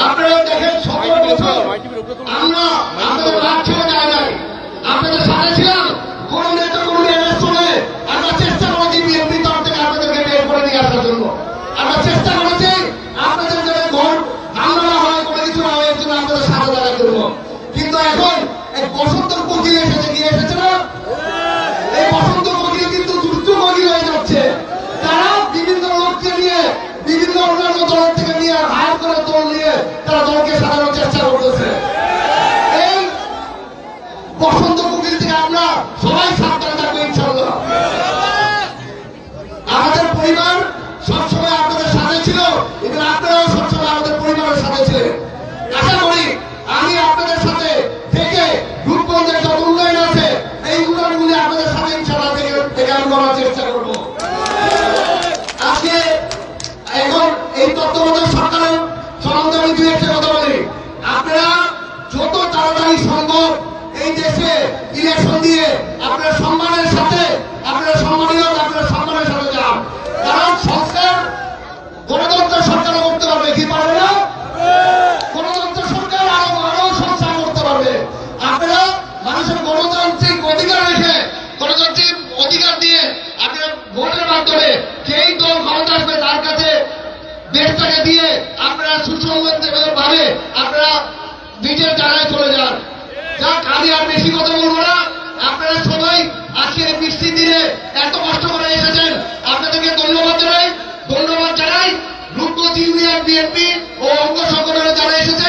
আপনারা দেখেন 17 বছর আমরা আমাদের রাত ছেড়ে যায় নাই, আপনাদের সাথে ছিলাম। কোন নেতা কর্মী অ্যারেস্ট হলে আমরা চেষ্টা করেছি বিএনপি তরফ থেকে আপনাদেরকে বের করে নিয়ে আসার জন্য। আমরা চেষ্টা করেছি আপনাদের যাতে ঘর হামলা না হয়, কোনো কিছু না হয়, এর জন্য আপনাদের সাথে থাকার জন্য। কিন্তু এখন এক বসন্ত কোকিল এসেছে না, এই বসন্ত কোকিল কিন্তু দুষ্ট কোকিল হয়ে যাচ্ছে। তারা বিভিন্ন লোককে নিয়ে, বিভিন্ন অন্যান্য দলের থেকে নিয়ে হায়ার করে দল নিয়ে তারা দলকে সাজানোর চেষ্টা করতেছে। এই বসন্ত কোকিল থেকে আমরা সবাই সাবধানে থাকবো ইনশাআল্লাহ। আমাদের পরিবার সবসময় আপনাদের সাথে ছিল এবং আপনারাও সবসময় আমাদের পরিবারের সাথে ছিলেন। আশা করি আমি আপনাদের সাথে থেকে রূপগঞ্জের যত উন্নয়ন আছে এই উন্নয়নগুলি আপনাদের সাথে ইনশাআল্লাহ থেকে করার চেষ্টা করব। আজকে এখন এই তত্ত্বাবধায়ক সরকারের সম্বন্ধে আমি দুই একটা কথা বলি। আপনারা যত তাড়াতাড়ি সম্ভব এই দেশে ইলেকশন দিয়ে আপনারা সম্মানের সাথে, আপনারা সম্মানীয়, আপনারা সম্মানের সাথে যান। কারণ সংস্কার গণতন্ত্র সরকারও করতে পারবে, কি পারবে না? গণতন্ত্র সরকার আরো সংস্কার করতে পারবে। আপনারা মানুষের গণতান্ত্রিক অধিকার রেখে, গণতান্ত্রিক অধিকার দিয়ে আপনারা ভোটের মাধ্যমে যেই দল ক্ষমতা আসবে তার কাছে দেশটাকে দিয়ে আপনারা সুসংগতভাবে আপনারা নিজের জায়গায় চলে যান। যাক, আমি আর বেশি কথা বলবো না। আপনারা সবাই আজকের বৃষ্টির দিনে এত কষ্ট করে এসেছেন, আপনাদেরকে ধন্যবাদ জানাই। রূপগঞ্জ ইউনিয়ন বিএনপি ও অঙ্গ সংগঠনের যারা এসেছেন